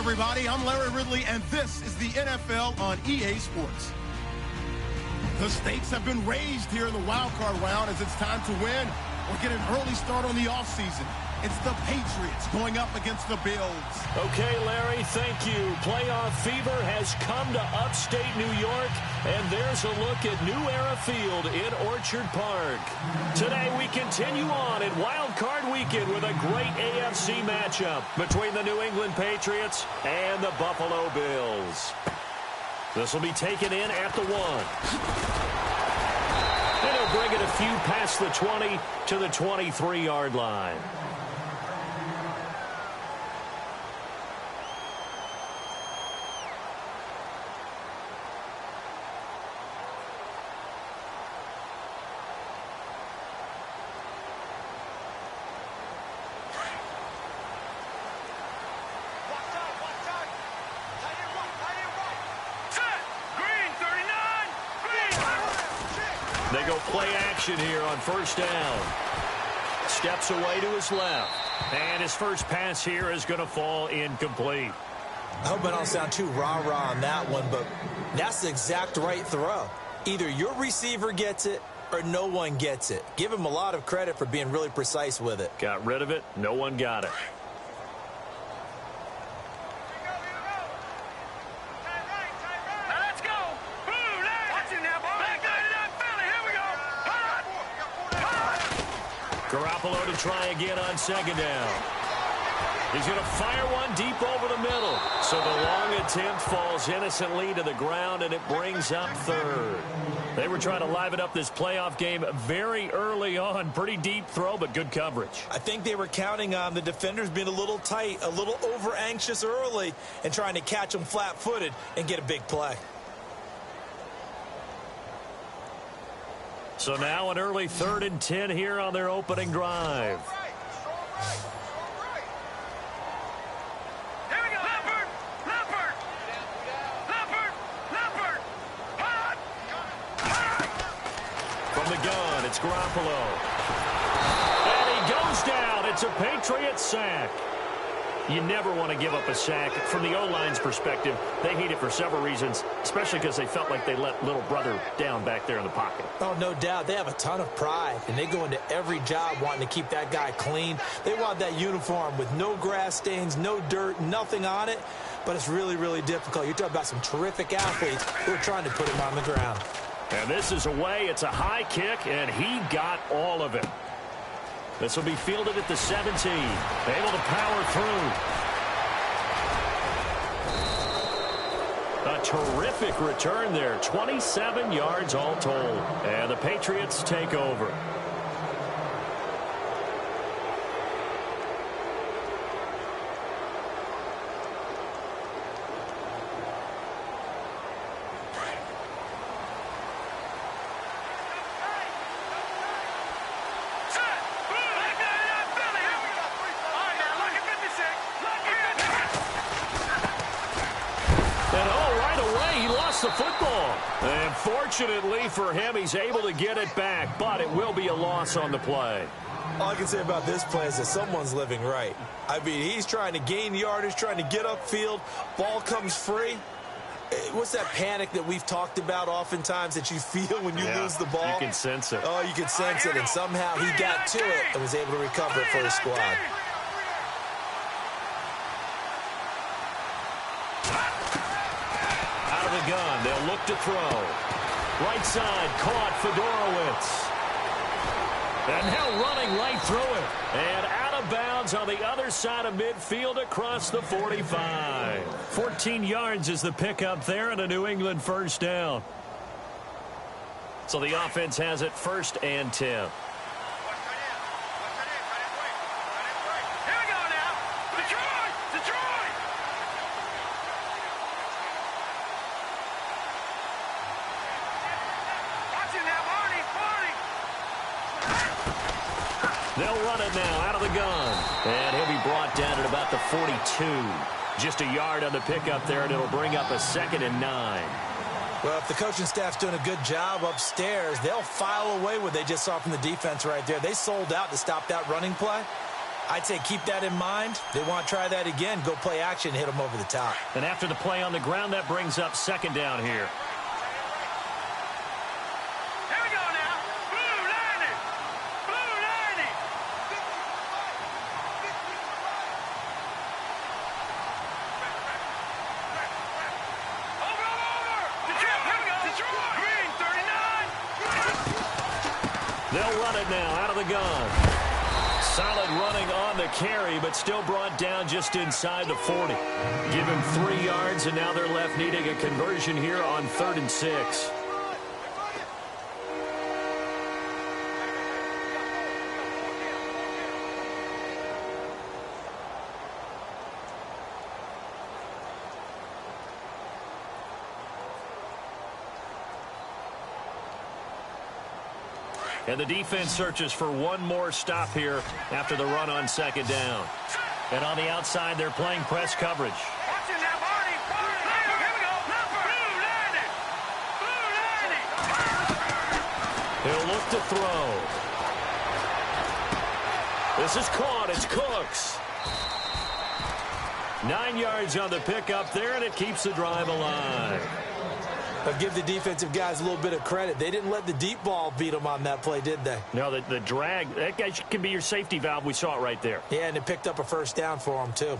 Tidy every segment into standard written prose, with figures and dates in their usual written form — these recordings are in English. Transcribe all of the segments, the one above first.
everybody. I'm Larry Ridley, and this is the NFL on EA Sports. The stakes have been raised here in the wild card round as it's time to win or get an early start on the offseason. It's the Patriots going up against the Bills. Okay, Larry, thank you. Playoff fever has come to upstate New York, and there's a look at New Era Field in Orchard Park. Today we continue on in Wild Card Weekend with a great AFC matchup between the New England Patriots and the Buffalo Bills. This will be taken in at the 1. And he'll bring it a few past the 20 to the 23-yard line. They go play action here on first down. Steps away to his left. And his first pass here is going to fall incomplete. I hope I don't sound too rah-rah on that one, but that's the exact right throw. Either your receiver gets it or no one gets it. Give him a lot of credit for being really precise with it. Got rid of it. No one got it. Garoppolo to try again on second down. He's going to fire one deep over the middle. So the long attempt falls innocently to the ground, and it brings up third. They were trying to liven up this playoff game very early on. Pretty deep throw, but good coverage. I think they were counting on the defenders being a little tight, a little over-anxious early, and trying to catch them flat-footed and get a big play. So now an early 3rd and 10 here on their opening drive. From the gun, it's Garoppolo. And he goes down. It's a Patriot sack. You never want to give up a sack. From the O-line's perspective, they hate it for several reasons, especially because they felt like they let little brother down back there in the pocket. Oh, no doubt. They have a ton of pride, and they go into every job wanting to keep that guy clean. They want that uniform with no grass stains, no dirt, nothing on it, but it's really, really difficult. You're talking about some terrific athletes who are trying to put him on the ground. And this is away. It's a high kick, and he got all of it. This will be fielded at the 17. Able to power through. A terrific return there. 27 yards all told. And the Patriots take over. The football. And fortunately for him, he's able to get it back, but it will be a loss on the play. All I can say about this play is that someone's living right. I mean, he's trying to gain yardage, trying to get upfield. Ball comes free. What's that panic that we've talked about oftentimes that you feel when you lose the ball? You can sense it. Oh, you can sense it, and somehow he got to it and was able to recover it for his squad. Gun. They'll look to throw. Right side caught Fedorowicz. And now running right through it. And out of bounds on the other side of midfield across the 45. 14 yards is the pickup there and a New England first down. So the offense has it 1st and 10. They'll run it now out of the gun. And he'll be brought down at about the 42. Just a yard on the pickup there, and it'll bring up a 2nd and 9. Well, if the coaching staff's doing a good job upstairs, they'll file away what they just saw from the defense right there. They sold out to stop that running play. I'd say keep that in mind. They want to try that again. Go play action and hit them over the top. And after the play on the ground, that brings up second down here. They'll run it now out of the gun. Solid running on the carry, but still brought down just inside the 40. Give him 3 yards, and now they're left needing a conversion here on 3rd and 6. And the defense searches for one more stop here after the run on second down. And on the outside, they're playing press coverage. He'll look to throw. This is caught. It's Cooks. 9 yards on the pickup there, and it keeps the drive alive. But give the defensive guys a little bit of credit. They didn't let the deep ball beat them on that play, did they? No, the drag, that guy can be your safety valve. We saw it right there. Yeah, and it picked up a first down for them, too.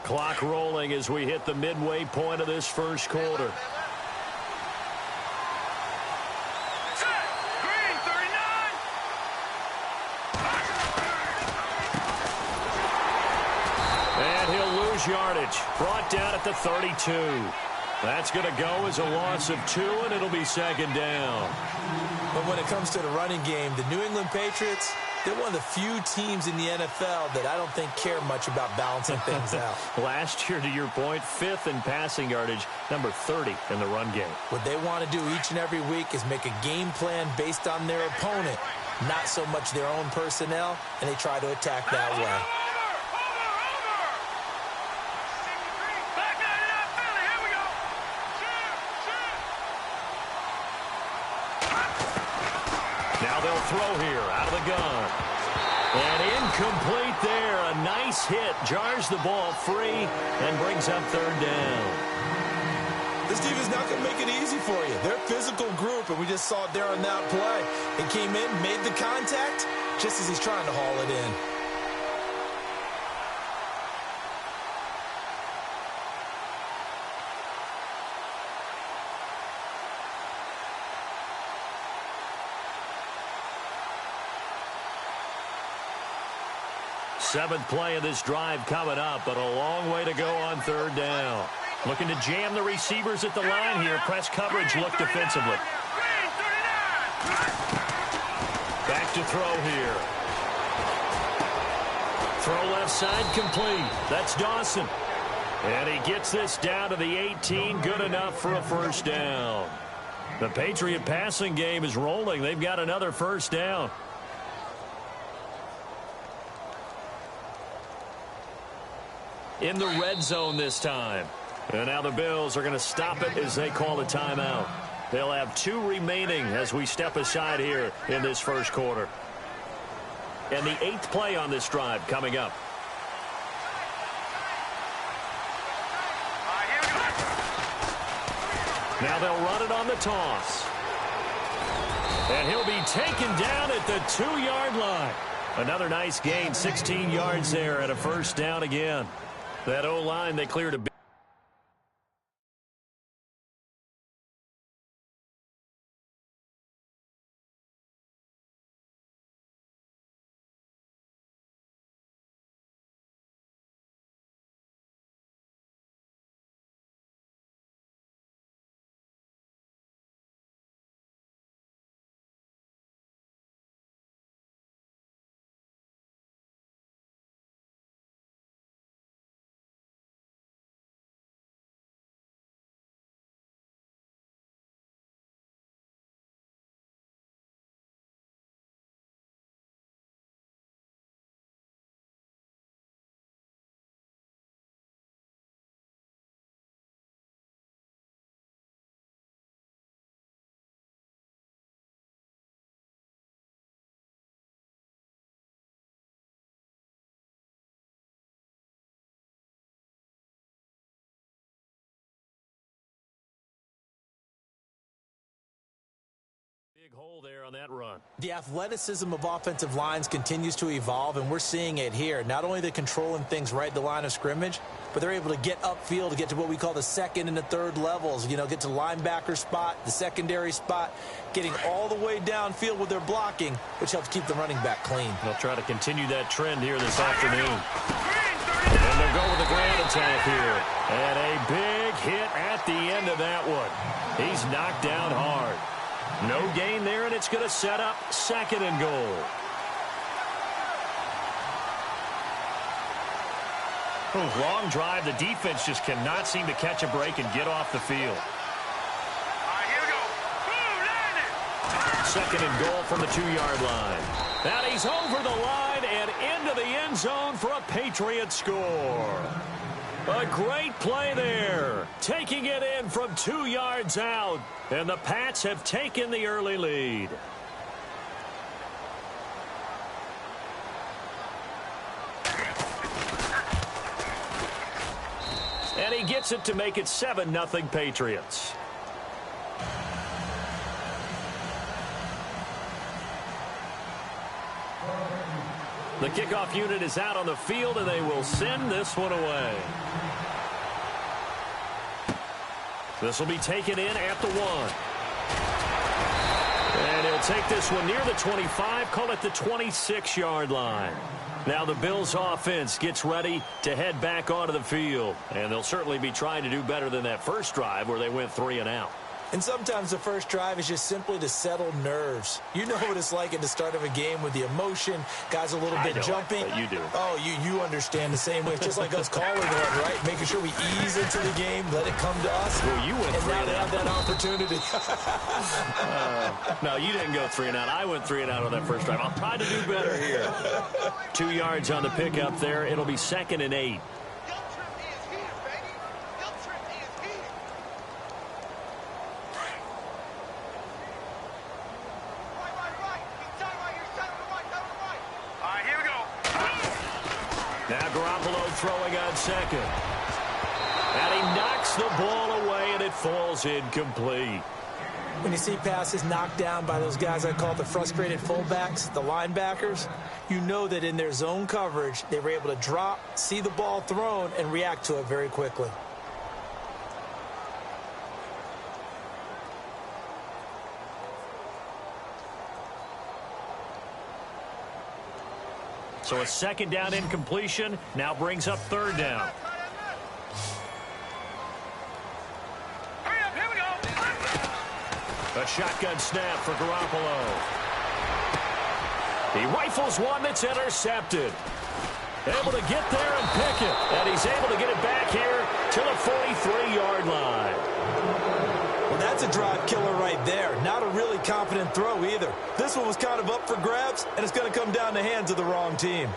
Clock rolling as we hit the midway point of this first quarter. And he'll lose yardage. Brought down at the 32. That's going to go as a loss of 2, and it'll be second down. But when it comes to the running game, the New England Patriots, they're one of the few teams in the NFL that I don't think care much about balancing things out. Last year, to your point, 5th in passing yardage, number 30 in the run game. What they want to do each and every week is make a game plan based on their opponent, not so much their own personnel, and they try to attack that way. Now they'll throw here out of the gun. And incomplete there. A nice hit. Jars the ball free and brings up 3rd down. This team is not going to make it easy for you. They're a physical group, and we just saw it there on that play. He came in, made the contact, just as he's trying to haul it in. Seventh play of this drive coming up, but a long way to go on 3rd down. Looking to jam the receivers at the line here. Press coverage look defensively. Back to throw here. Throw left side complete. That's Dawson. And he gets this down to the 18. Good enough for a first down. The Patriot passing game is rolling. They've got another first down. In the red zone this time. And now the Bills are going to stop it as they call a timeout. They'll have 2 remaining as we step aside here in this first quarter. And the 8th play on this drive coming up. Now they'll run it on the toss. And he'll be taken down at the 2-yard line. Another nice gain, 16 yards there and a first down again. That O-line, they cleared a Big hole there on that run. The athleticism of offensive lines continues to evolve, and we're seeing it here. Not only they're controlling things right at the line of scrimmage, but they're able to get upfield to get to what we call the second and the third levels. You know, get to the linebacker spot, the secondary spot, getting all the way downfield with their blocking, which helps keep the running back clean. They'll try to continue that trend here this afternoon. And they'll go with the ground attack here. And a big hit at the end of that one. He's knocked down hard. No gain there, and it's going to set up 2nd and goal. Long drive. The defense just cannot seem to catch a break and get off the field. Here we go. 2nd and goal from the 2-yard line. And he's over the line and into the end zone for a Patriot score. A great play there, taking it in from 2 yards out, and the Pats have taken the early lead. And he gets it to make it 7-0 Patriots. The kickoff unit is out on the field, and they will send this one away. This will be taken in at the 1. And he'll take this one near the 25, call it the 26-yard line. Now the Bills offense gets ready to head back onto the field. And they'll certainly be trying to do better than that first drive where they went 3 and out. And sometimes the first drive is just simply to settle nerves. You know what it's like at the start of a game with the emotion. Guys a little bit jumpy. But you do. Oh, you understand the same way. It's just like us calling it, right? Making sure we ease into the game, let it come to us. Well, you went and 3 now and they out. have that opportunity. No, you didn't go 3 and out. I went 3 and out on that first drive. I'll try to do better here. 2 yards on the pickup there. It'll be 2nd and 8. Now Garoppolo throwing on 2nd. And he knocks the ball away, and it falls incomplete. When you see passes knocked down by those guys I call the frustrated fullbacks, the linebackers, you know that in their zone coverage, they were able to drop, see the ball thrown, and react to it very quickly. So a 2nd down incompletion now brings up 3rd down. Here we go. A shotgun snap for Garoppolo. He rifles one that's intercepted. Able to get there and pick it. And he's able to get it back here to the 43-yard line. Well, that's a drive killer right there. Not a really confident throw either. This one was kind of up for grabs, and it's going to come down the hands of the wrong team.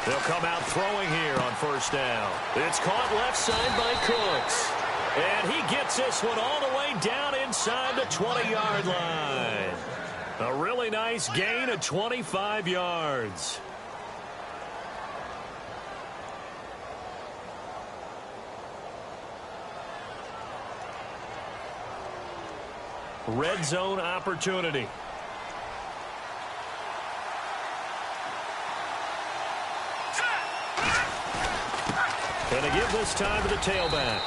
They'll come out throwing here on 1st down. It's caught left side by Cooks. And he gets this one all the way down inside the 20-yard line. A really nice gain of 25 yards. Red zone opportunity. And to give this time to the tailback.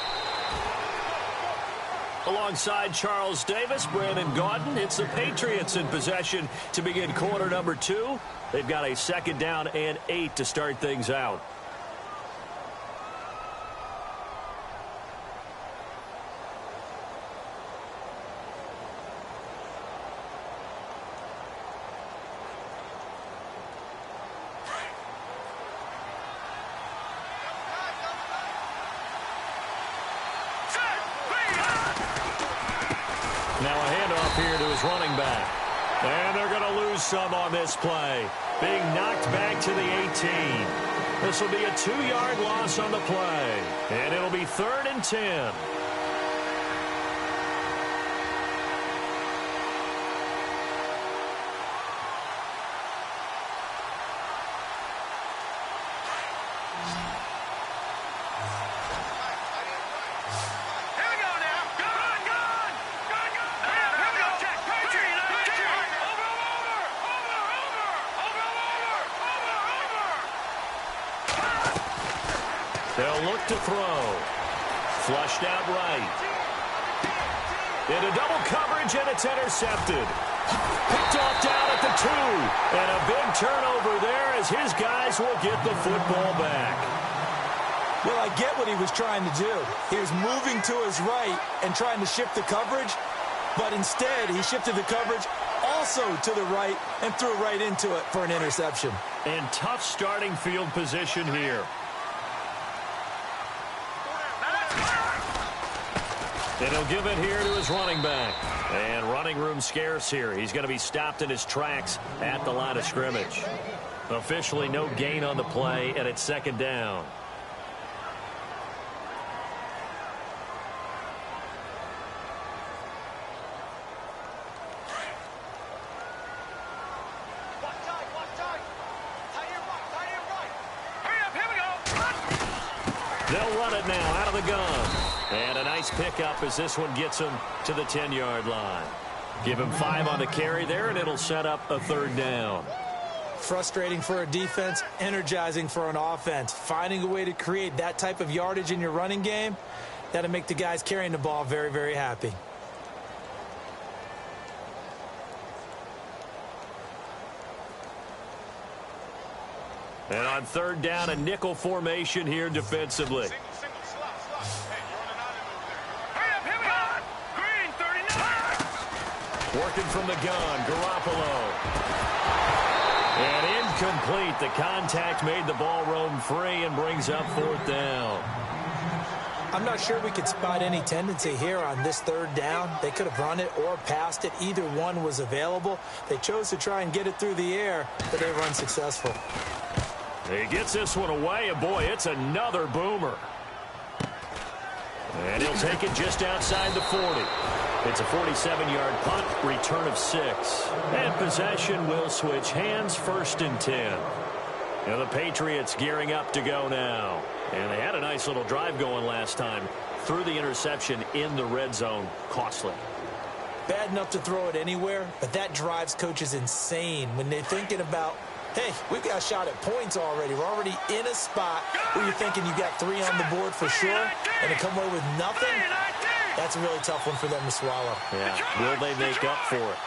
Alongside Charles Davis, Brandon Gaudin, it's the Patriots in possession to begin quarter number 2. They've got a 2nd down and 8 to start things out. Now a handoff here to his running back. And they're going to lose some on this play. Being knocked back to the 18. This will be a 2-yard loss on the play, and it'll be 3rd and 10. They'll look to throw. Flushed out right. Into double coverage, and it's intercepted. Picked off down at the 2. And a big turnover there as his guys will get the football back. Well, I get what he was trying to do. He was moving to his right and trying to shift the coverage, but instead he shifted the coverage also to the right and threw right into it for an interception. And tough starting field position here. And he'll give it here to his running back. And running room scarce here. He's going to be stopped in his tracks at the line of scrimmage. Officially no gain on the play, and it's 2nd down. They'll run it now out of the gun. And a nice pickup as this one gets him to the 10-yard line. Give him 5 on the carry there, and it'll set up a 3rd down. Frustrating for a defense, energizing for an offense. Finding a way to create that type of yardage in your running game, that'll make the guys carrying the ball very, very happy. And on 3rd down, a nickel formation here defensively. Working from the gun, Garoppolo. And incomplete. The contact made the ball roam free and brings up 4th down. I'm not sure we could spot any tendency here on this 3rd down. They could have run it or passed it. Either one was available. They chose to try and get it through the air, but they were unsuccessful. He gets this one away, and boy, it's another boomer. And he'll take it just outside the 40. It's a 47-yard punt, return of 6. And possession will switch hands, 1st and 10. And the Patriots gearing up to go now. And they had a nice little drive going last time. Threw the interception in the red zone. Costly. Bad enough to throw it anywhere, but that drives coaches insane when they're thinking about, hey, we've got a shot at points already. We're already in a spot where you're thinking you got 3 on the board for sure, and to come away with nothing, that's a really tough one for them to swallow. Yeah, will they make up for it?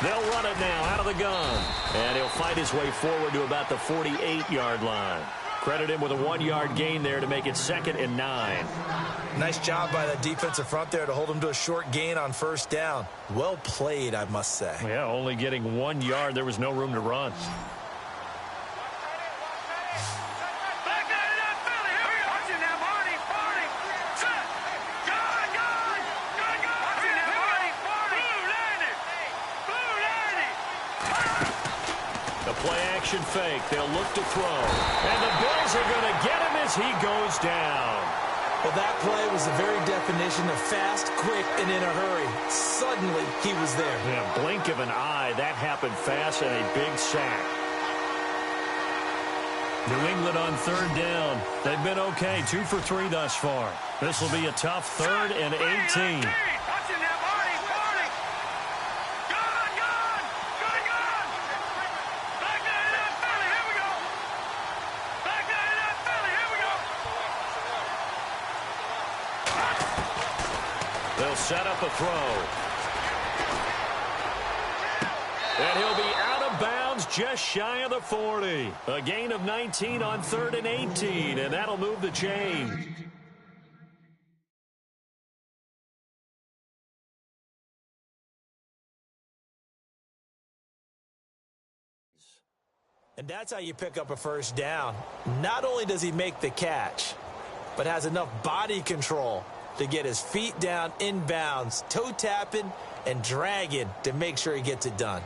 They'll run it now out of the gun. And he'll fight his way forward to about the 48-yard line. Credit him with a 1-yard gain there to make it 2nd and 9. Nice job by the defensive front there to hold him to a short gain on 1st down. Well played, I must say. Yeah, only getting 1 yard. There was no room to run. Play-action fake. They'll look to throw. And the Bills are going to get him as he goes down. Well, that play was the very definition of fast, quick, and in a hurry. Suddenly, he was there. Yeah, blink of an eye. That happened fast and a big sack. New England on 3rd down. They've been okay. 2 for 3 thus far. This will be a tough 3rd and 18. They'll set up a throw. And he'll be out of bounds just shy of the 40. A gain of 19 on 3rd and 18, and that'll move the chains. And that's how you pick up a 1st down. Not only does he make the catch, but has enough body control to get his feet down inbounds, toe tapping and dragging to make sure he gets it done.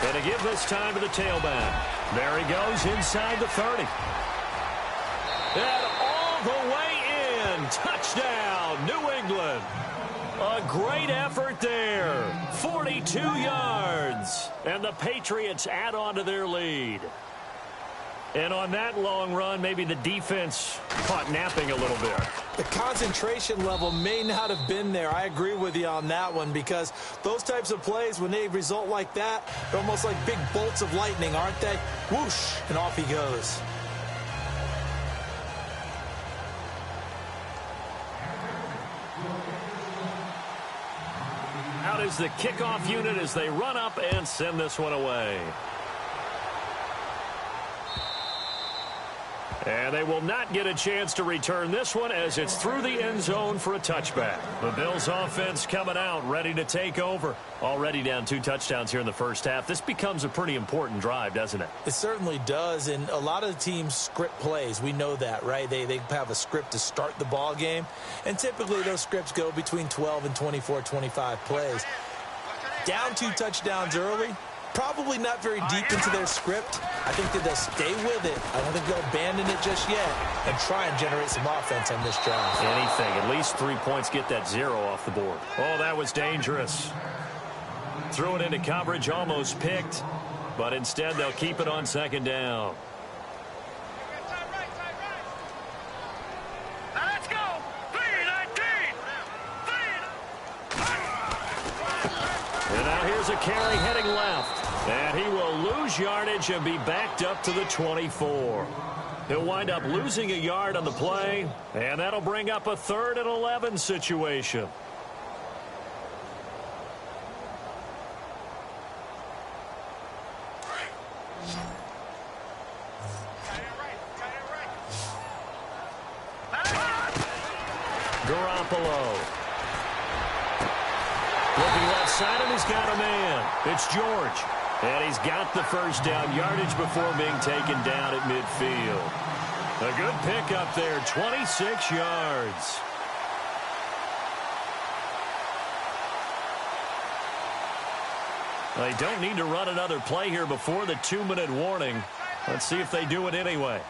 And to give this time to the tailback. There he goes inside the 30. And all the way in. Touchdown, New England. A great effort there. 42 yards. And the Patriots add on to their lead. And on that long run, maybe the defense caught napping a little bit. The concentration level may not have been there. I agree with you on that one, because those types of plays, when they result like that, they're almost like big bolts of lightning, aren't they? Whoosh, and off he goes. Out is the kickoff unit as they run up and send this one away. And they will not get a chance to return this one as it's through the end zone for a touchback. The Bills offense coming out, ready to take over. Already down 2 touchdowns here in the first half. This becomes a pretty important drive, doesn't it? It certainly does, and a lot of the teams script plays. We know that, right? They have a script to start the ball game, and typically those scripts go between 12 and 24, 25 plays. Down 2 touchdowns early, probably not very deep into their script. I think that they'll stay with it. I don't think they'll abandon it just yet and try and generate some offense on this drive. Anything. At least 3 points, get that 0 off the board. Oh, that was dangerous. Threw it into coverage, almost picked, but instead they'll keep it on second down. Let's go. 3-19. And now here's a carry heading left. And he will lose yardage and be backed up to the 24. He'll wind up losing a yard on the play, and that'll bring up a 3rd and 11 situation. Garoppolo. Looking left side, and he's got a man. It's George. And he's got the first down yardage before being taken down at midfield. A good pickup there, 26 yards. They don't need to run another play here before the 2-minute warning. Let's see if they do it anyway.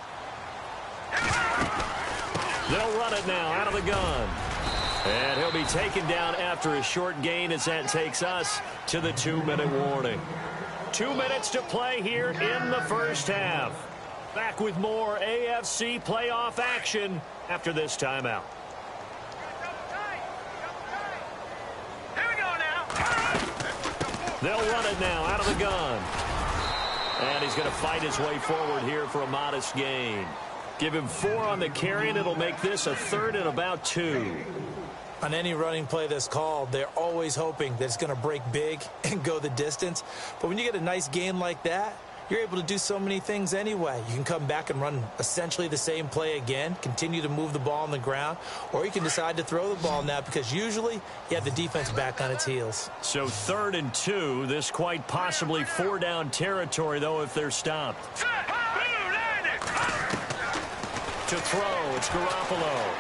They'll run it now out of the gun. And he'll be taken down after a short gain as that takes us to the 2-minute warning. 2 minutes to play here in the first half. Back with more AFC playoff action after this timeout. Here we go now. They'll run it now out of the gun. And he's going to fight his way forward here for a modest gain. Give him 4 on the carry, and it'll make this a 3rd and about 2. On any running play that's called, they're always hoping that it's going to break big and go the distance. But when you get a nice gain like that, you're able to do so many things anyway. You can come back and run essentially the same play again, continue to move the ball on the ground, or you can decide to throw the ball now because usually you have the defense back on its heels. So 3rd and 2, this quite possibly 4-down territory, though, if they're stopped. To throw, it's Garoppolo.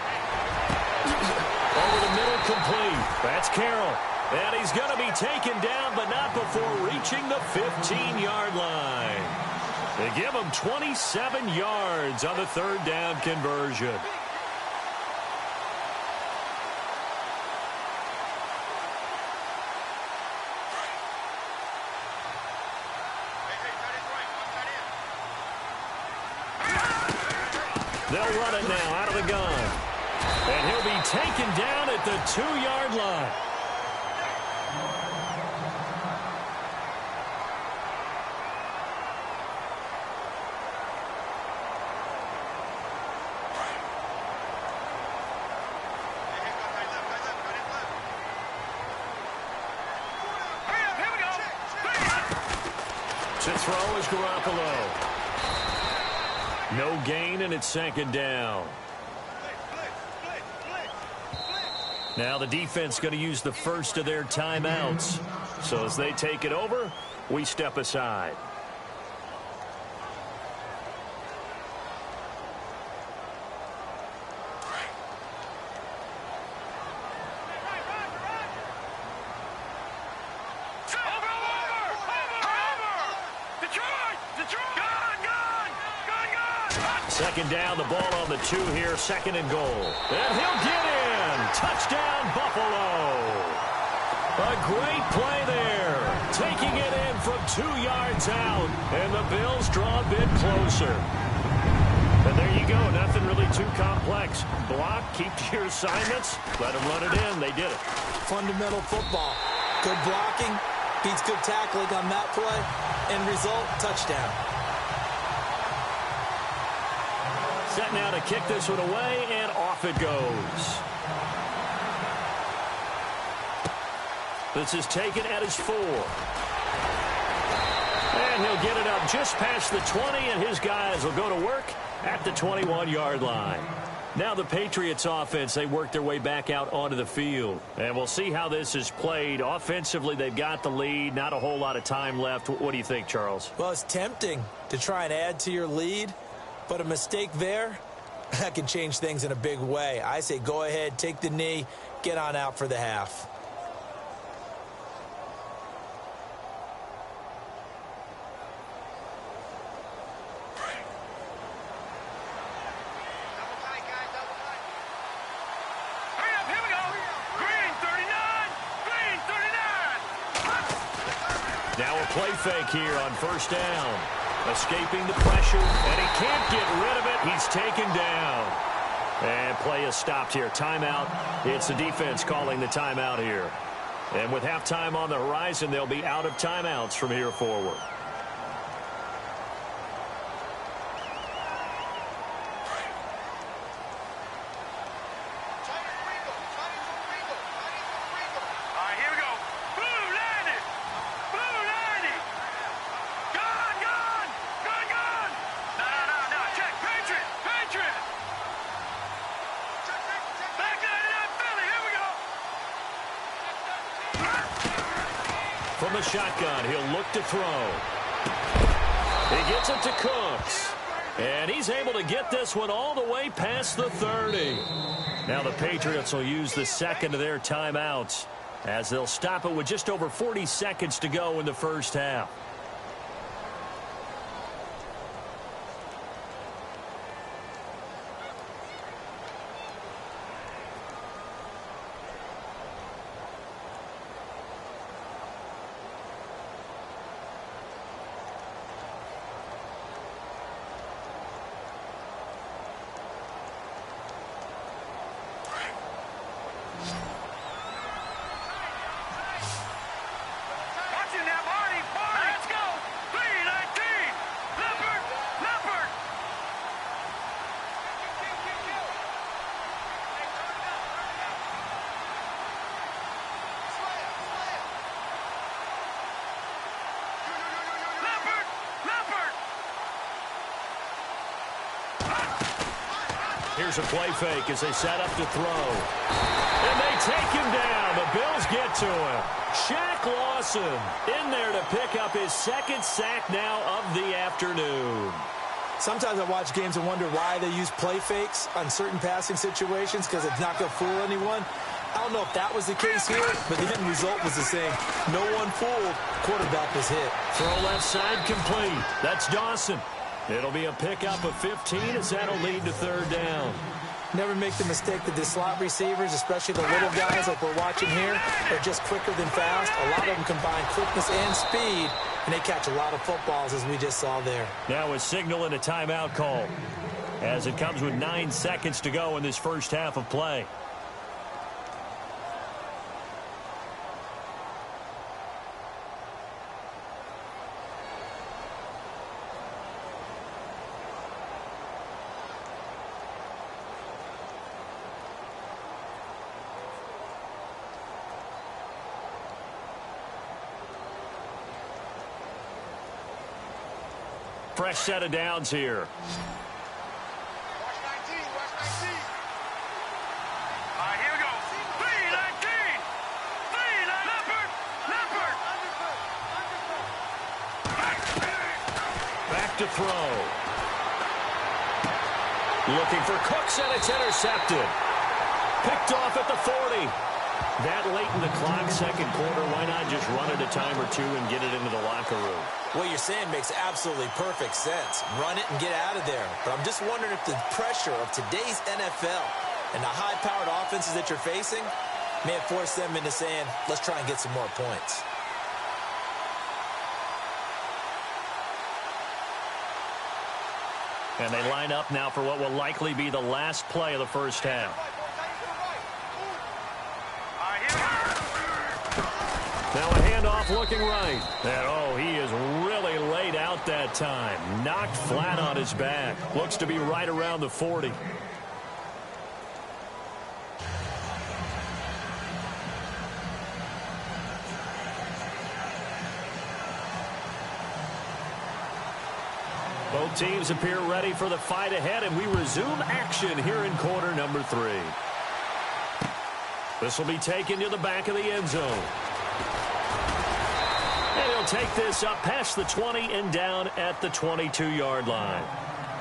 Over the middle, complete. That's Carroll. And he's going to be taken down, but not before reaching the 15-yard line. They give him 27 yards on the 3rd down conversion. They'll run it now out of the gun. And he'll be taken down at the 2-yard line. To throw is Garoppolo. No gain, and it's 2nd down. Now the defense going to use the first of their timeouts. So as they take it over, we step aside. Second down, the ball on the 2 here, second and goal. And he'll get in. Touchdown, Buffalo. A great play there. Taking it in from 2 yards out. And the Bills draw a bit closer. And there you go. Nothing really too complex. Block, keep to your assignments, let them run it in. They did it. Fundamental football. Good blocking beats good tackling on that play. End result, touchdown. Set now to kick this one away, and off it goes. This is taken at his 4. And he'll get it up just past the 20, and his guys will go to work at the 21-yard line. Now the Patriots offense, they work their way back out onto the field. And we'll see how this is played. Offensively, they've got the lead. Not a whole lot of time left. What do you think, Charles? Well, it's tempting to try and add to your lead, but a mistake there, that can change things in a big way. I say go ahead, take the knee, get on out for the half. Play fake here on first down. Escaping the pressure, and he can't get rid of it. He's taken down. And play is stopped here. Timeout. It's the defense calling the timeout here. And with halftime on the horizon, they'll be out of timeouts from here forward. From the shotgun, he'll look to throw. He gets it to Cooks. And he's able to get this one all the way past the 30. Now the Patriots will use the second of their timeouts as they'll stop it with just over 40 seconds to go in the first half. Here's a play fake as they set up to throw. And they take him down. The Bills get to him. Shaq Lawson in there to pick up his second sack now of the afternoon. Sometimes I watch games and wonder why they use play fakes on certain passing situations because it's not going to fool anyone. I don't know if that was the case here, but the end result was the same. No one fooled. Quarterback was hit. Throw left side complete. That's Dawson. It'll be a pickup of 15 as that'll lead to third down. Never make the mistake that the slot receivers, especially the little guys like we're watching here, are just quicker than fast. A lot of them combine quickness and speed, and they catch a lot of footballs, as we just saw there. Now a signal and a timeout call as it comes with 9 seconds to go in this first half of play. Fresh set of downs here. Watch 19, watch 19. All right, here we go. 3-19. 3-19. Leopard. Back to throw. Looking for Cooks, and it's intercepted. Picked off at the 40. That late in the clock, second quarter, why not just run it a time or two and get it into the locker room? What you're saying makes absolutely perfect sense. Run it and get out of there. But I'm just wondering if the pressure of today's NFL and the high-powered offenses that you're facing may have forced them into saying, let's try and get some more points. And they line up now for what will likely be the last play of the first half. Now a handoff looking right. And, oh, he is really laid out that time. Knocked flat on his back. Looks to be right around the 40. Both teams appear ready for the fight ahead, and we resume action here in quarter number 3. This will be taken to the back of the end zone. And he'll take this up past the 20 and down at the 22-yard line.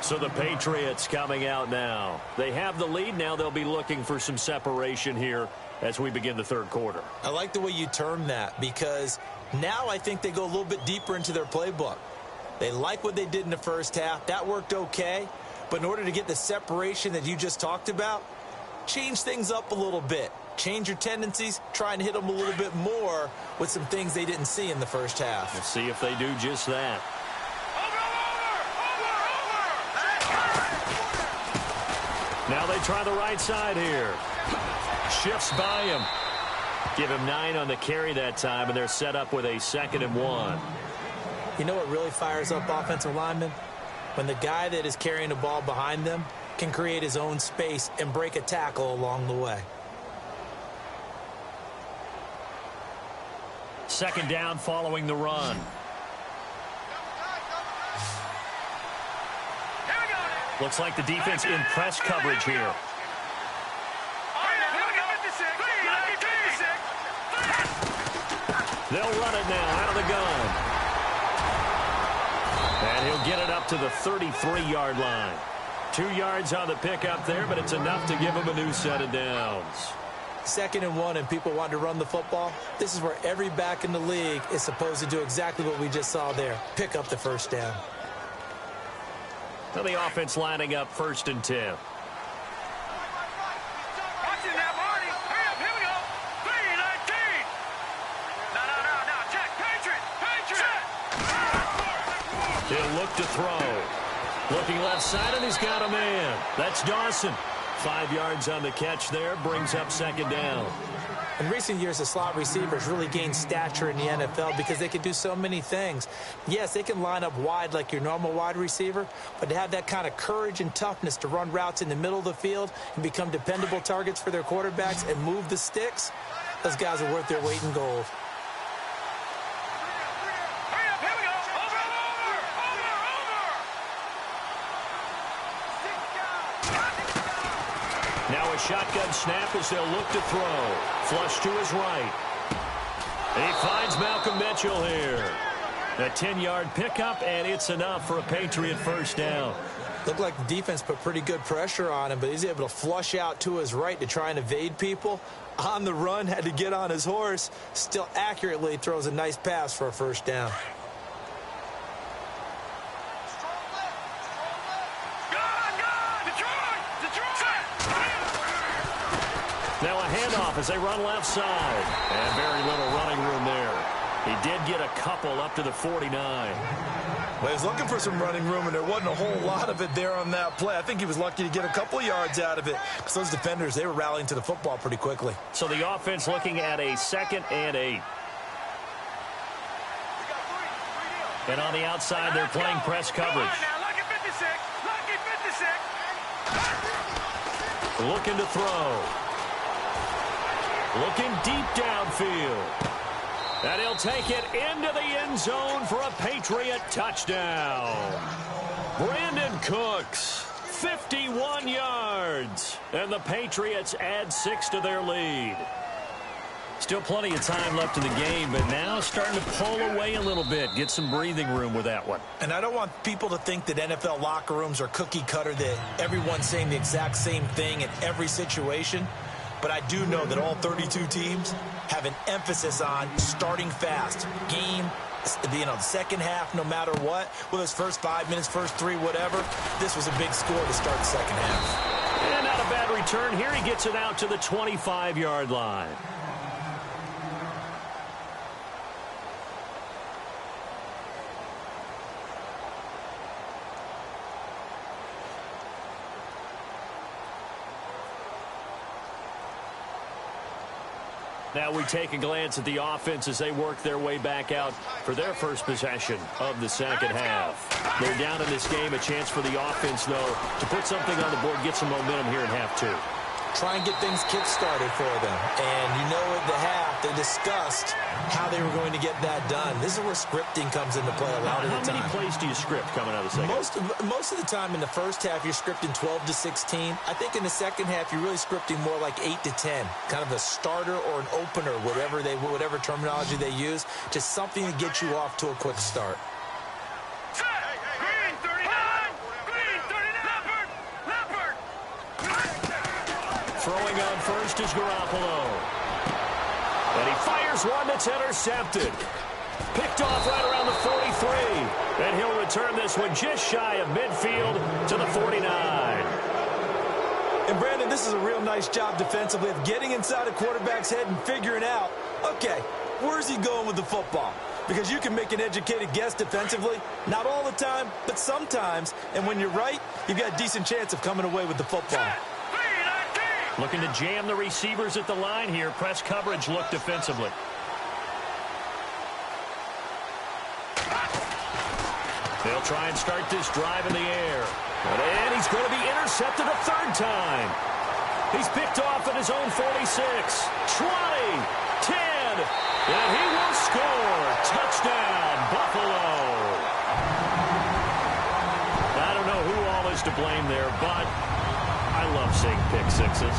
So the Patriots coming out now. They have the lead. Now they'll be looking for some separation here as we begin the third quarter. I like the way you term that, because now I think they go a little bit deeper into their playbook. They like what they did in the first half. That worked okay. But in order to get the separation that you just talked about, change things up a little bit. Change your tendencies, try and hit them a little bit more with some things they didn't see in the first half. Let's see if they do just that. Now they try the right side here. Shifts by him. Give him 9 on the carry that time, and they're set up with a 2nd and 1. You know what really fires up offensive linemen? When the guy that is carrying the ball behind them can create his own space and break a tackle along the way. 2nd down following the run. Looks like the defense in press coverage here. They'll run it now out of the gun. And he'll get it up to the 33-yard line. 2 yards on the pickup there, but it's enough to give him a new set of downs. 2nd and 1 and people want to run the football. This is where every back in the league is supposed to do exactly what we just saw there. Pick up the first down. So the offense lining up 1st and 10. He'll look to throw. Looking left side, and he's got a man. That's Dawson. 5 yards on the catch there, brings up 2nd down. In recent years, the slot receivers really gained stature in the NFL because they can do so many things. Yes, they can line up wide like your normal wide receiver, but to have that kind of courage and toughness to run routes in the middle of the field and become dependable targets for their quarterbacks and move the sticks, those guys are worth their weight in gold. Now a shotgun snap as they'll look to throw. Flush to his right. He finds Malcolm Mitchell here. A 10-yard pickup, and it's enough for a Patriot first down. Looked like the defense put pretty good pressure on him, but he's able to flush out to his right to try and evade people. On the run, had to get on his horse. Still accurately throws a nice pass for a first down. Now a handoff as they run left side. And very little running room there. He did get a couple up to the 49. Well, he was looking for some running room, and there wasn't a whole lot of it there on that play. I think he was lucky to get a couple yards out of it because those defenders, they were rallying to the football pretty quickly. So the offense looking at a 2nd and 8. And on the outside, they're playing press coverage. Looking to throw. Looking deep downfield. And he'll take it into the end zone for a Patriot touchdown. Brandon Cooks, 51 yards. And the Patriots add 6 to their lead. Still plenty of time left in the game, but now starting to pull away a little bit. Get some breathing room with that one. And I don't want people to think that NFL locker rooms are cookie cutter, that everyone's saying the exact same thing in every situation. But I do know that all 32 teams have an emphasis on starting fast. Game, the second half, no matter what, whether it's first 5 minutes, first 3, whatever, this was a big score to start the second half. And not a bad return here. He gets it out to the 25-yard line. Now we take a glance at the offense as they work their way back out for their first possession of the second half. They're down in this game. A chance for the offense, though, to put something on the board, get some momentum here in half two. Try and get things kick-started for them. And you know at the half, they discussed how they were going to get that done. This is where scripting comes into play a lot of the time. How many plays do you script coming out of the second half? Most of the time in the first half, you're scripting 12 to 16. I think in the second half, you're really scripting more like 8 to 10. Kind of a starter or an opener, whatever terminology they use. Just something to get you off to a quick start. Throwing on first is Garoppolo. And he fires one that's intercepted. Picked off right around the 43. And he'll return this one just shy of midfield to the 49. And Brandon, this is a real nice job defensively of getting inside a quarterback's head and figuring out, okay, where's he going with the football? Because you can make an educated guess defensively. Not all the time, but sometimes. And when you're right, you've got a decent chance of coming away with the football. Looking to jam the receivers at the line here. Press coverage look defensively. They'll try and start this drive in the air. And he's going to be intercepted a third time. He's picked off at his own 46. 20, 10, and he will score. Touchdown, Buffalo. I don't know who all is to blame there, but I love seeing pick sixes.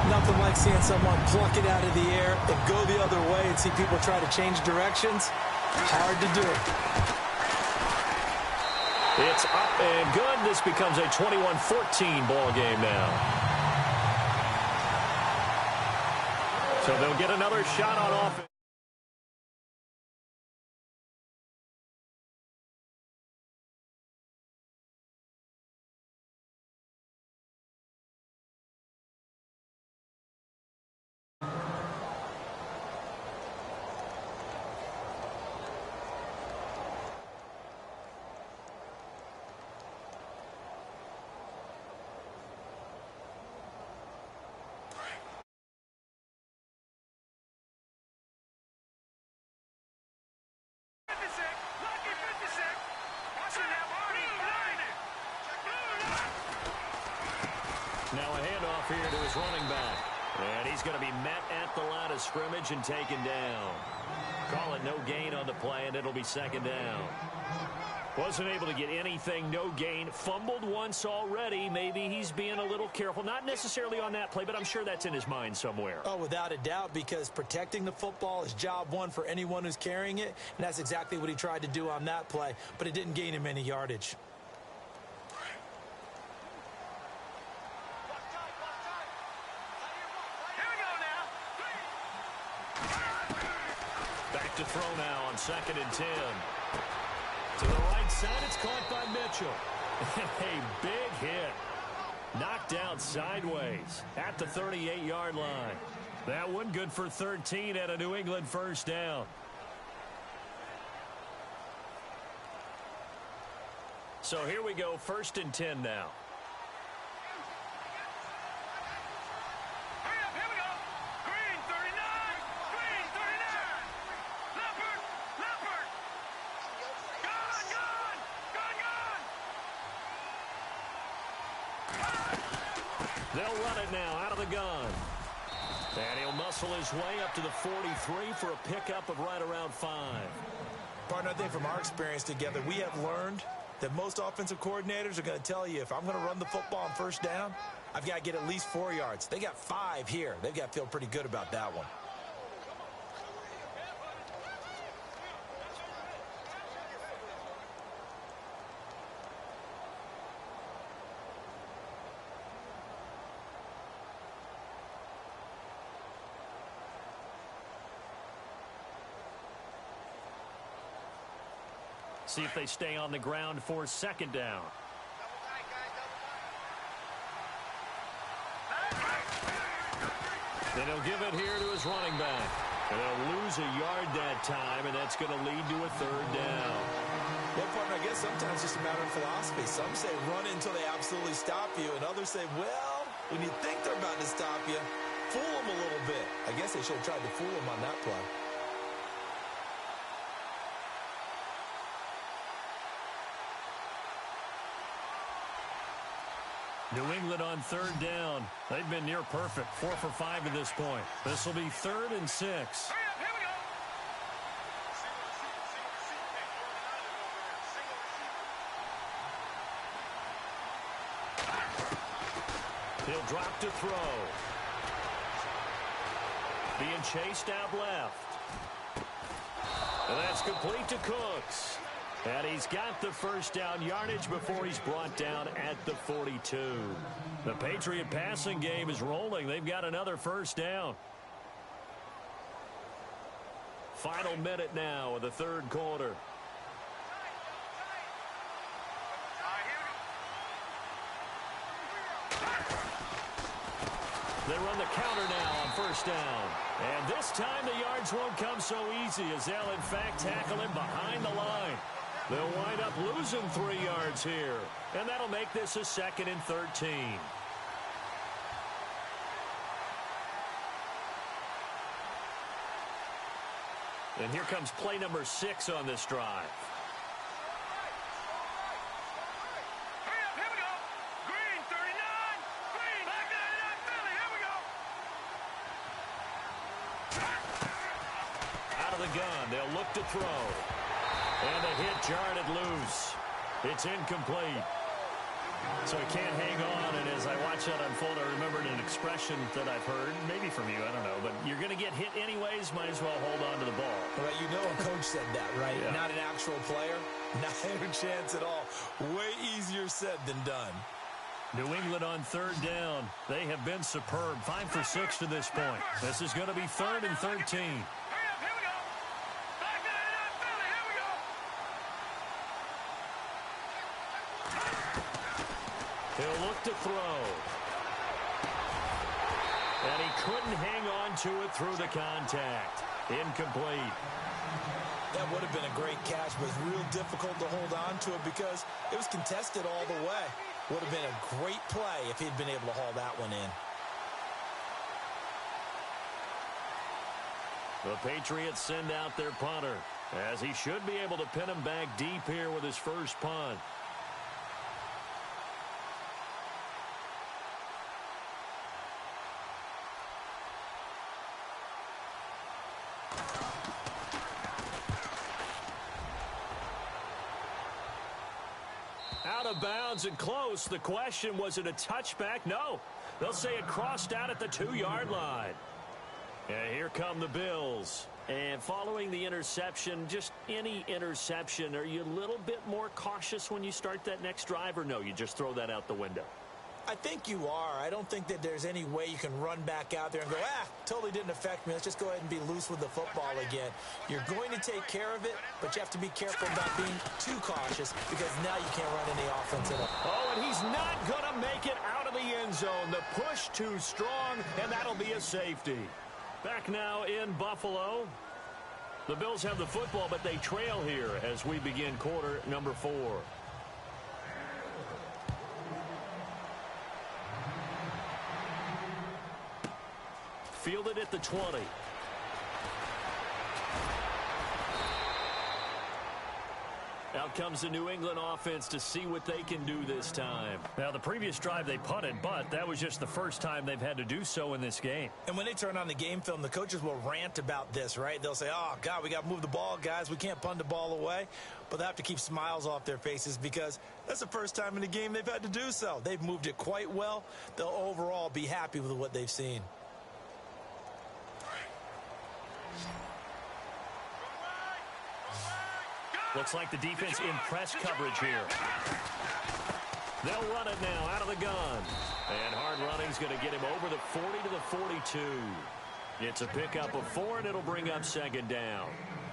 Nothing like seeing someone pluck it out of the air and go the other way and see people try to change directions. Hard to do. It's up and good. This becomes a 21-14 ball game now. So they'll get another shot on offense. Now a handoff here to his running back. And he's going to be met at the line of scrimmage and taken down. Call it no gain on the play, and it'll be second down. Wasn't able to get anything, no gain. Fumbled once already. Maybe he's being a little careful. Not necessarily on that play, but I'm sure that's in his mind somewhere. Oh, without a doubt, because protecting the football is job one for anyone who's carrying it, and that's exactly what he tried to do on that play, but it didn't gain him any yardage. Back to throw now on 2nd and 10. To the right side, it's caught by Mitchell. A big hit. Knocked down sideways at the 38-yard line. That one good for 13 at a New England first down. So here we go, 1st and 10 now. They'll run it now out of the gun. And he'll muscle his way up to the 43 for a pickup of right around 5. Partner, I think from our experience together, we have learned that most offensive coordinators are going to tell you, if I'm going to run the football on first down, I've got to get at least 4 yards. They got 5 here. They've got to feel pretty good about that one. See if they stay on the ground for second down. Then he'll give it here to his running back. And they'll lose a yard that time, and that's going to lead to a third down. Well, partner, I guess sometimes it's just a matter of philosophy. Some say run until they absolutely stop you, and others say, well, when you think they're about to stop you, fool them a little bit. I guess they should have tried to fool them on that play. New England on third down. They've been near perfect, 4 for 5 at this point. This will be 3rd and 6. Hurry up, here we go. He'll drop to throw. Being chased out left. And that's complete to Cooks. And he's got the first down yardage before he's brought down at the 42. The Patriot passing game is rolling. They've got another first down. Final minute now of the third quarter. They run the counter now on first down. And this time the yards won't come so easy as they'll in fact tackle him behind the line. They'll wind up losing 3 yards here. And that'll make this a 2nd and 13. And here comes play number 6 on this drive. Hurry up, here we go. Green, 39. Green, back 99, Philly, here we go. Out of the gun, they'll look to throw. And the hit jarred it loose. It's incomplete. So he can't hang on, and as I watch that unfold, I remembered an expression that I've heard, maybe from you, I don't know, but you're going to get hit anyways, might as well hold on to the ball. Right, you know a coach said that, right? Yeah. Not an actual player. Not a chance at all. Way easier said than done. New England on third down. They have been superb. 5 for 6 to this point. This is going to be 3rd and 13. Hurry up, here we go. Back 99, Philly, here we go. He'll look to throw. And he couldn't hang on to it through the contact. Incomplete. That would have been a great catch, but it's real difficult to hold on to it because it was contested all the way. Would have been a great play if he'd been able to haul that one in. The Patriots send out their punter, as he should be able to pin him back deep here with his first punt. Out of bounds and close. The question, was it a touchback? No. They'll say it crossed out at the 2-yard line. And here come the Bills. And following the interception, just any interception, are you a little bit more cautious when you start that next drive, or no, you just throw that out the window? I think you are. I don't think that there's any way you can run back out there and go, totally didn't affect me. Let's just go ahead and be loose with the football again. You're going to take care of it, but you have to be careful about being too cautious because now you can't run any offense at all. Oh, and he's not going to make it out of the end zone. The push too strong, and that'll be a safety. Back now in Buffalo. The Bills have the football, but they trail here as we begin quarter number 4. Fielded at the 20. Out comes the New England offense to see what they can do this time. Now, the previous drive they punted, but that was just the first time they've had to do so in this game. And when they turn on the game film, the coaches will rant about this, right? They'll say, oh, God, we got to move the ball, guys. We can't punt the ball away. But they have to keep smiles off their faces because that's the first time in the game they've had to do so. They've moved it quite well. They'll overall be happy with what they've seen. Looks like the defense in press coverage here. They'll run it now out of the gun. And hard running is going to get him over the 40 to the 42. It's a pickup of 4, and it'll bring up second down.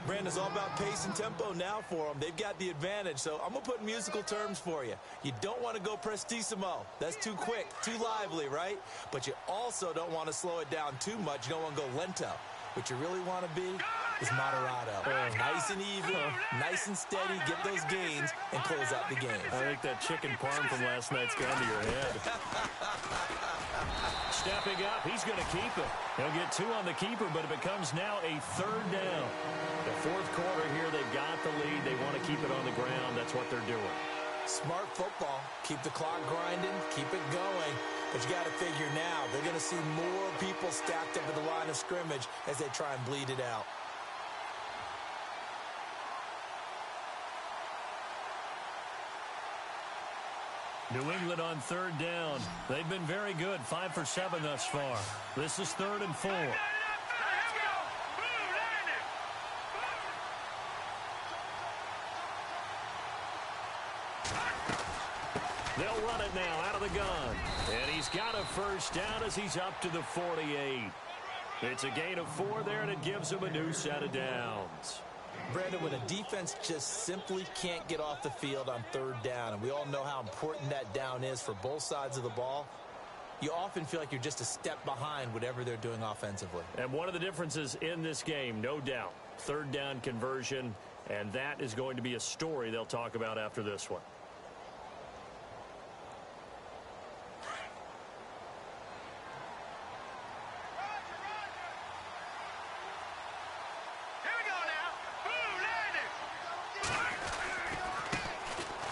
Brandon's all about pace and tempo now for them. They've got the advantage, so I'm going to put in musical terms for you. You don't want to go prestissimo. That's too quick, too lively, right? But you also don't want to slow it down too much. You don't want to go lento. What you really want to be is moderato. Nice and even, nice and steady, get those gains, and close out the game. I think that chicken parm from last night's gone to your head. Stepping up, he's going to keep it. He'll get 2 on the keeper, but it becomes now a third down. The fourth quarter here, they've got the lead. They want to keep it on the ground. That's what they're doing. Smart football. Keep the clock grinding, keep it going. But you got to figure now, they're going to see more people stacked up at the line of scrimmage as they try and bleed it out. New England on third down. They've been very good, 5 for 7 thus far. This is 3rd and 4. They'll run it now out of the gun. And he's got a first down as he's up to the 48. It's a gain of 4 there, and it gives him a new set of downs. Brandon, when a defense just simply can't get off the field on third down, and we all know how important that down is for both sides of the ball, you often feel like you're just a step behind whatever they're doing offensively. And one of the differences in this game, no doubt, third down conversion, and that is going to be a story they'll talk about after this one.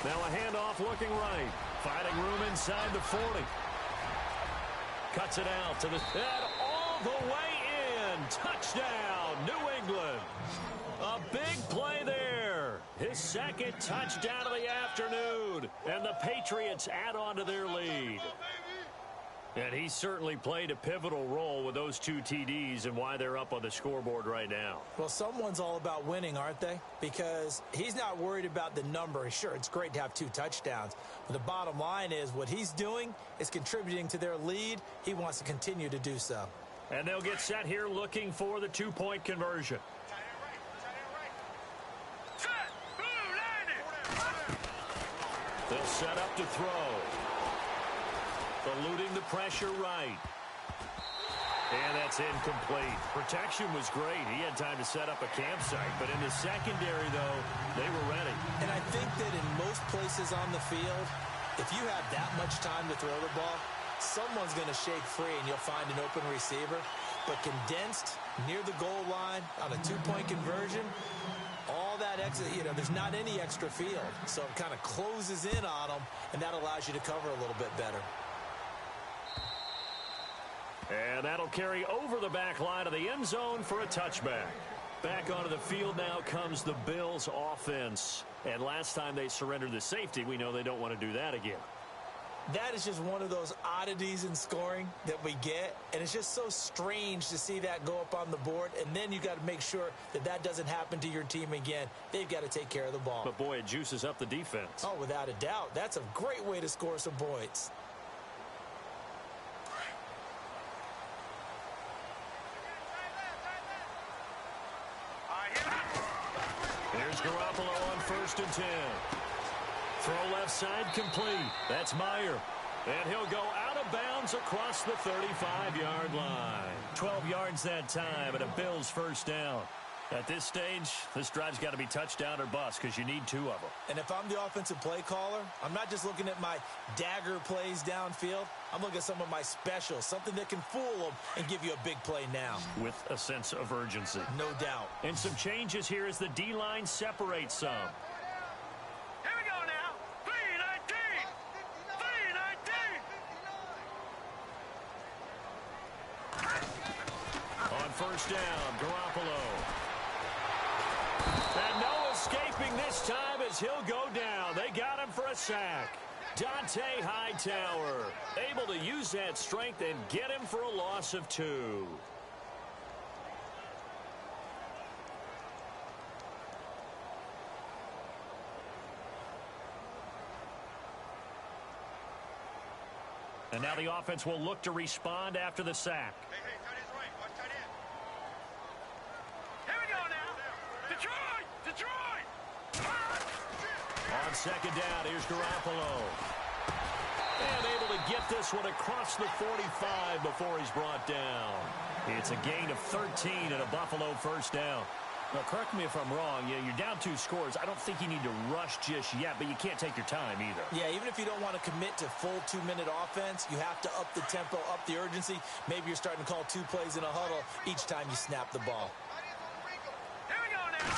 Now a handoff looking right. Finding room inside the 40. Cuts it out to the... And all the way in. Touchdown, New England. A big play there. His second touchdown of the afternoon. And the Patriots add on to their lead. And he certainly played a pivotal role with those 2 TDs and why they're up on the scoreboard right now. Well, someone's all about winning, aren't they? Because he's not worried about the number. Sure, it's great to have 2 touchdowns. But the bottom line is what he's doing is contributing to their lead. He wants to continue to do so. And they'll get set here looking for the 2-point conversion. They'll set up to throw. Eluding the pressure right. And that's incomplete. Protection was great. He had time to set up a campsite. But in the secondary, though, they were ready. And I think that in most places on the field, if you have that much time to throw the ball, someone's going to shake free and you'll find an open receiver. But condensed near the goal line on a 2-point conversion, all that extra, there's not any extra field. So it kind of closes in on them, and that allows you to cover a little bit better. And that'll carry over the back line of the end zone for a touchback. Back onto the field now comes the Bills offense. And last time they surrendered the safety, we know they don't want to do that again. That is just one of those oddities in scoring that we get. And it's just so strange to see that go up on the board. And then you got to make sure that that doesn't happen to your team again. They've got to take care of the ball. But, boy, it juices up the defense. Oh, without a doubt. That's a great way to score some points. Here's Garoppolo on 1st and 10. Throw left side complete. That's Meyer. And he'll go out of bounds across the 35-yard line. 12 yards that time and a Bills first down. At this stage, this drive's got to be touchdown or bust because you need 2 of them. And if I'm the offensive play caller, I'm not just looking at my dagger plays downfield. I'm looking at some of my specials, something that can fool them and give you a big play now. With a sense of urgency. No doubt. And some changes here as the D-line separates some. Here we go now. 3-19. 3-19. On first down, Garoppolo. And no escaping this time as he'll go down. They got him for a sack. Dante Hightower able to use that strength and get him for a loss of 2. And now the offense will look to respond after the sack. Hey, tight end's right. Watch tight end. Detroit! Detroit! On second down, here's Garoppolo. And able to get this one across the 45 before he's brought down. It's a gain of 13 and a Buffalo first down. Now, correct me if I'm wrong. You're down 2 scores. I don't think you need to rush just yet, but you can't take your time either. Yeah, even if you don't want to commit to full 2-minute offense, you have to up the tempo, up the urgency. Maybe you're starting to call 2 plays in a huddle each time you snap the ball. Here we go now.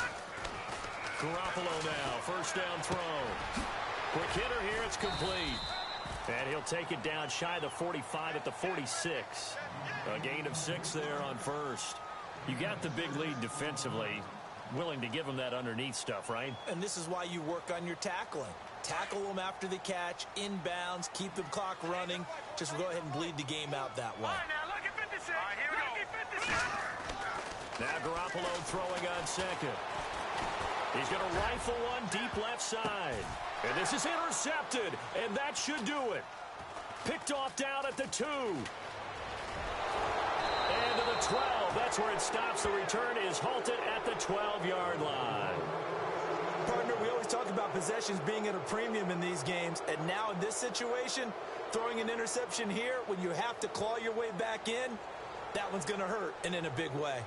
Garoppolo now, first down throw. Quick hitter here, it's complete. And he'll take it down shy of the 45 at the 46. A gain of 6 there on first. You got the big lead defensively. Willing to give them that underneath stuff, right? And this is why you work on your tackling. Tackle them after the catch, inbounds, keep the clock running. Just go ahead and bleed the game out that way. All right, now look at 56. All right, here we go. 56. Now Garoppolo throwing on second. He's going to rifle one deep left side. And this is intercepted, and that should do it. Picked off down at the 2. And to the 12. That's where it stops. The return is halted at the 12-yard line. Partner, we always talk about possessions being at a premium in these games, and now in this situation, throwing an interception here when you have to claw your way back in, that one's going to hurt, and in a big way.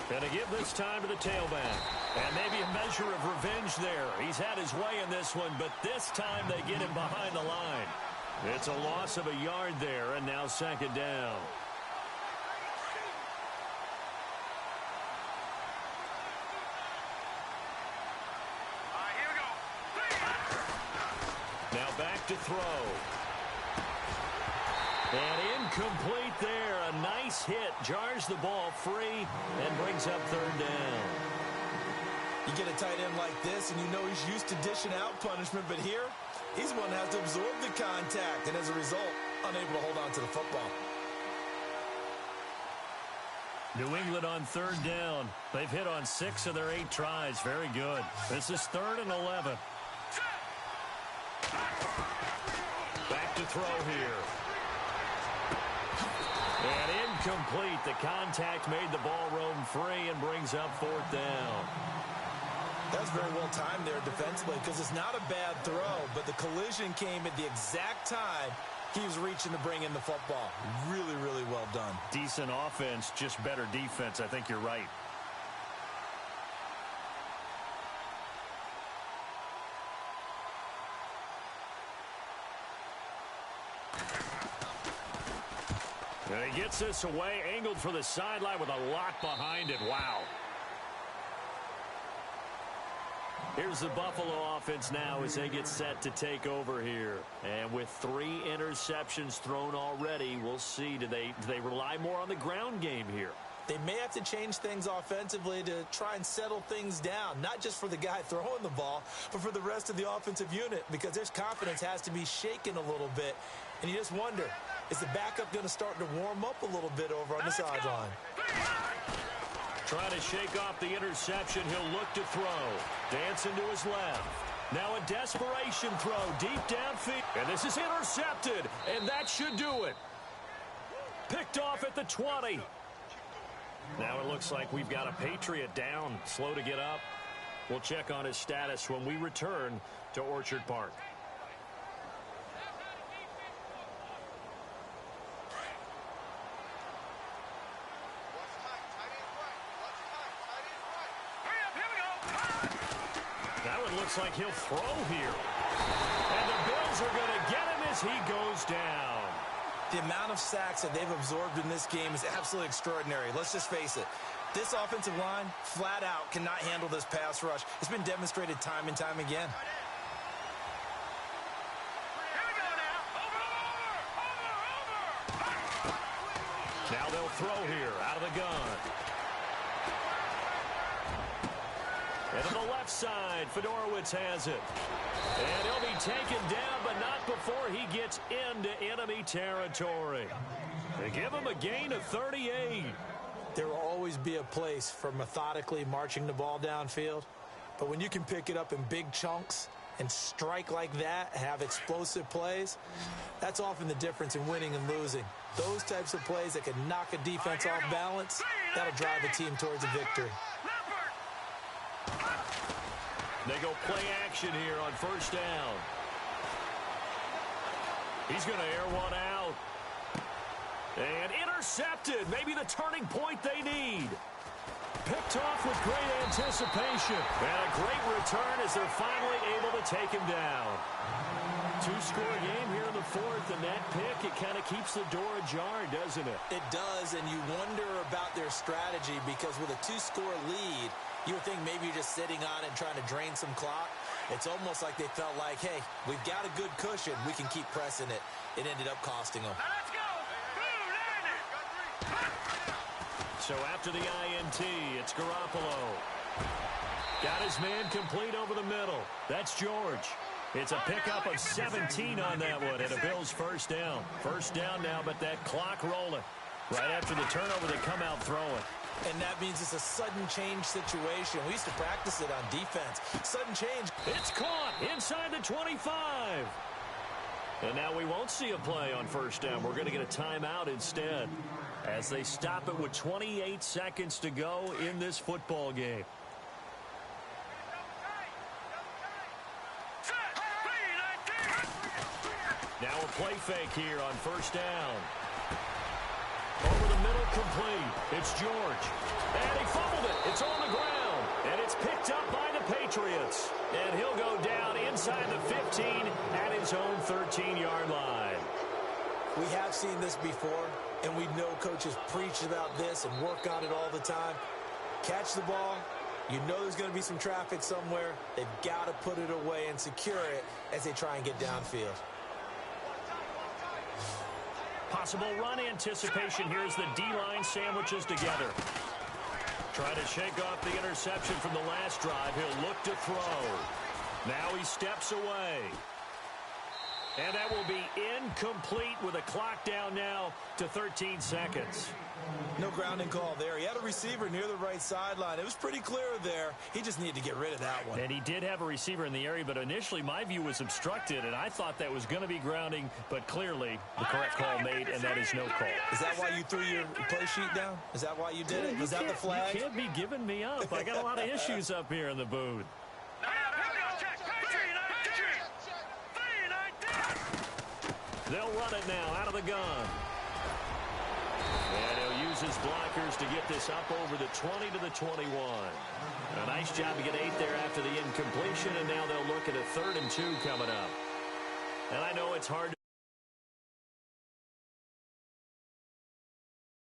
And to give this time to the tailback. And maybe a measure of revenge there. He's had his way in this one, but this time they get him behind the line. It's a loss of a yard there, and now second down. All right, here we go. Now back to throw. And incomplete there. A nice hit. Jars the ball free and brings up third down. You get a tight end like this, and you know he's used to dishing out punishment, but here, he's one that has to absorb the contact, and as a result, unable to hold on to the football. New England on third down. They've hit on 6 of their 8 tries. Very good. This is 3rd and 11. Back to throw here. And incomplete. The contact made the ball roam free and brings up 4th down. That was very well timed there defensively because it's not a bad throw, but the collision came at the exact time he was reaching to bring in the football. Really, really well done. Decent offense, just better defense. I think you're right. And he gets this away, angled for the sideline with a lot behind it. Wow. Here's the Buffalo offense now as they get set to take over here. And with 3 interceptions thrown already, we'll see. Do they rely more on the ground game here? They may have to change things offensively to try and settle things down, not just for the guy throwing the ball, but for the rest of the offensive unit, because their confidence has to be shaken a little bit. And you just wonder, is the backup going to start to warm up a little bit over on the sideline? Trying to shake off the interception. He'll look to throw. Dancing to his left. Now a desperation throw deep downfield. And this is intercepted. And that should do it. Picked off at the 20. Now it looks like we've got a Patriot down. Slow to get up. We'll check on his status when we return to Orchard Park. That one looks like he'll throw here. And the Bills are going to get him as he goes down. The amount of sacks that they've absorbed in this game is absolutely extraordinary. Let's just face it. This offensive line, flat out, cannot handle this pass rush. It's been demonstrated time and time again. Here we go now. Over. Now they'll throw here out of the gun. And to the left side, Fedorowicz has it. And he'll be taken down, but not before he gets into enemy territory. They give him a gain of 38. There will always be a place for methodically marching the ball downfield. But when you can pick it up in big chunks and strike like that, have explosive plays, that's often the difference in winning and losing. Those types of plays that can knock a defense off balance, that'll drive a team towards a victory. They go play action here on first down. He's going to air one out. And intercepted. Maybe the turning point they need. Picked off with great anticipation. And a great return as they're finally able to take him down. Two-score game here in the fourth, and that pick, it kind of keeps the door ajar, doesn't it? It does, and you wonder about their strategy because with a two-score lead, you would think maybe you're just sitting on it and trying to drain some clock. It's almost like they felt like, hey, we've got a good cushion. We can keep pressing it. It ended up costing them. Let's go. So after the INT, it's Garoppolo. Got his man complete over the middle. That's George. It's a pickup of 17 on that one, and a Bills first down. First down now, but that clock rolling. Right after the turnover, they come out throwing. And that means it's a sudden change situation. We used to practice it on defense. Sudden change. It's caught inside the 25. And now we won't see a play on first down. We're going to get a timeout instead as they stop it with 28 seconds to go in this football game. Now a play fake here on first down. Over the middle, complete. It's George. And he fumbled it. It's on the ground. And it's picked up by the Patriots. And he'll go down inside the 15 at his own 13-yard line. We have seen this before, and we know coaches preach about this and work on it all the time. Catch the ball. You know there's going to be some traffic somewhere. They've got to put it away and secure it as they try and get downfield. Possible run anticipation. Here's the D-line sandwiches together. Trying to shake off the interception from the last drive. He'll look to throw. Now he steps away. And that will be incomplete with a clock down now to 13 seconds. No grounding call there. He had a receiver near the right sideline. It was pretty clear there. He just needed to get rid of that one. And he did have a receiver in the area, but initially my view was obstructed, and I thought that was going to be grounding, but clearly the correct call made, and that is no call. Is that why you threw your play sheet down? Is that why you did it? Was that the flag? You can't be giving me up. I got a lot of issues up here in the booth. They'll run it now out of the gun. And he'll use his blockers to get this up over the 20 to the 21. A nice job to get 8 there after the incompletion, and now they'll look at a 3rd and 2 coming up. And I know it's hard to